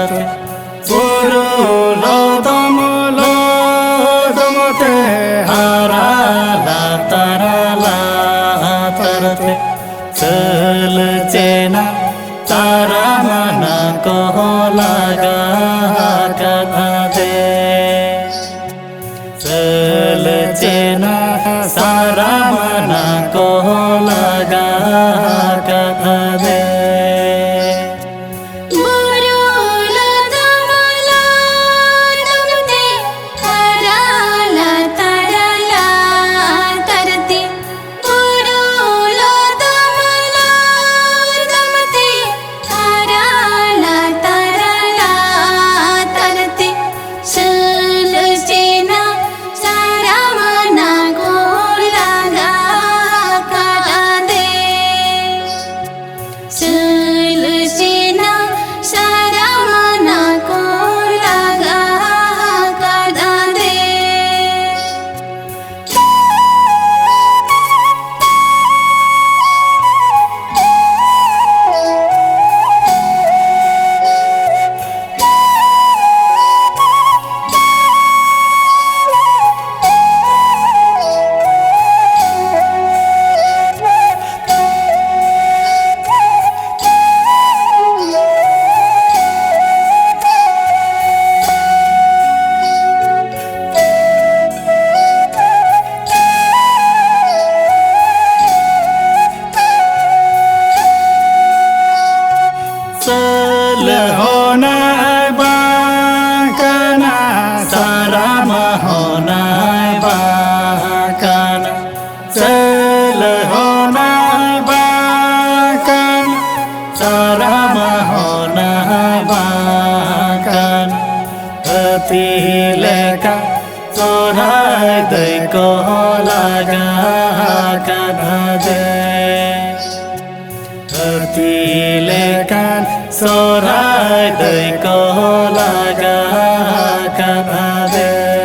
तरते लो दमते हारा ला तरते चल चेना तारा मना को लगा कथा दे चल चेना सारा मना को लगा कथा दे चल होना बाकना सारा होना बाकना चल होना बाकना सारा होना बाकना अति लेका चोरा दे को लगा कथा दे लेkan sorai dei ko laga kata de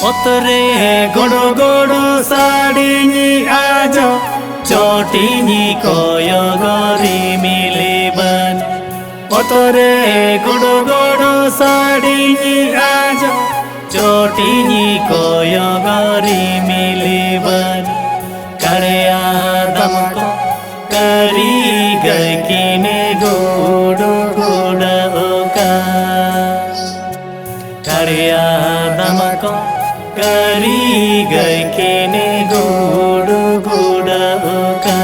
ओतरे गोड़ो गोड़ो sari नी आजो चोटी नी कोयो गोरी मिली बन ओतरे गोड़ो गोड़ो साड़ी नी आजो चोटी नी कोयो गोरी मिली बन कड़िया दम को करी गई किने गोड़ो गोड़ो का कड़िया दम को करी गई केने गोड़ गोड़ का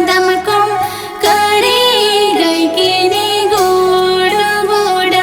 दम को करी गई किने गोड़ गोड़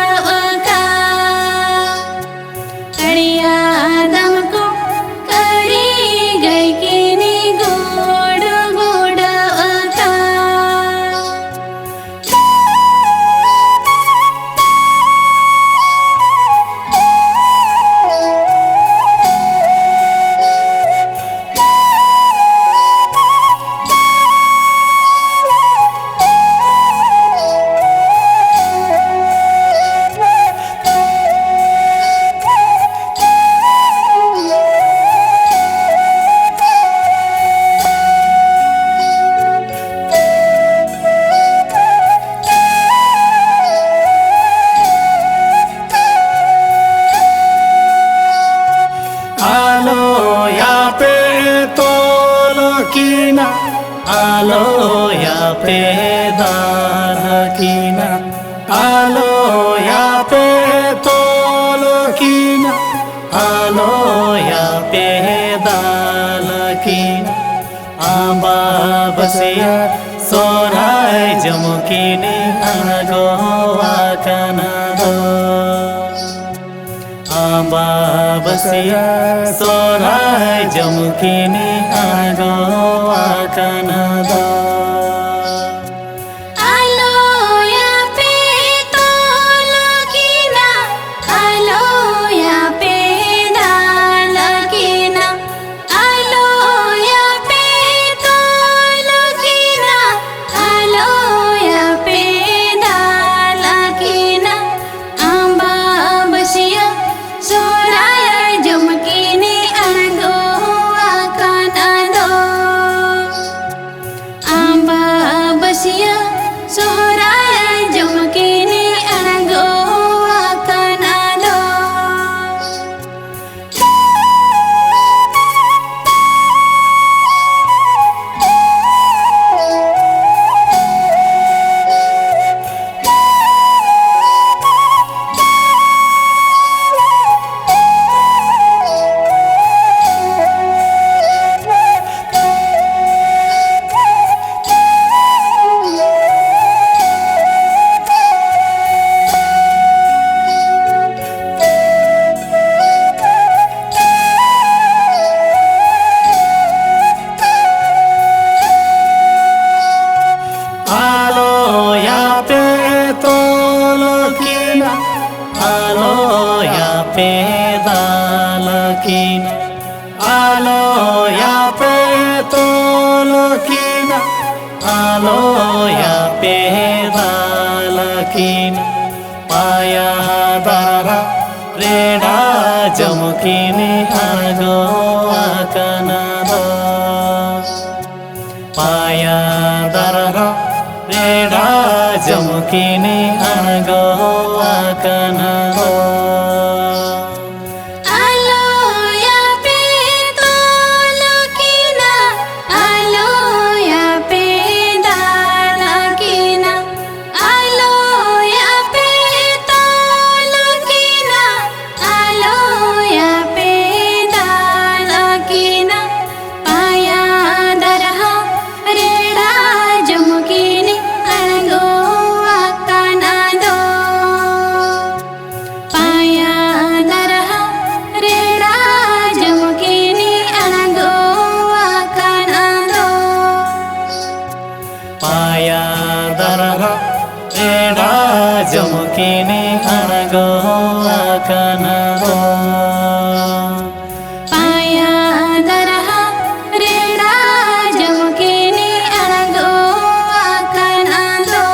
kina alo ya pe dala kina alo ya pe tolo kina alo ya pe dala kina amba basiya sorai jamukini anago akanado amba basiya sorai jamukini anago akanado alo ya pe dala kina alo ya pe tolo kina alo ya pe dala kina paya dara reda jamukini anago akanado paya dara reda jamukini anago akanado paya dara reda jamukini anago akanado paya dara reda jamukini anago akanado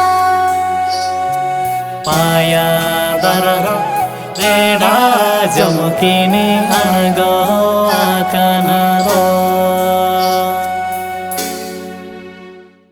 paya dara reda jamukini anago akanado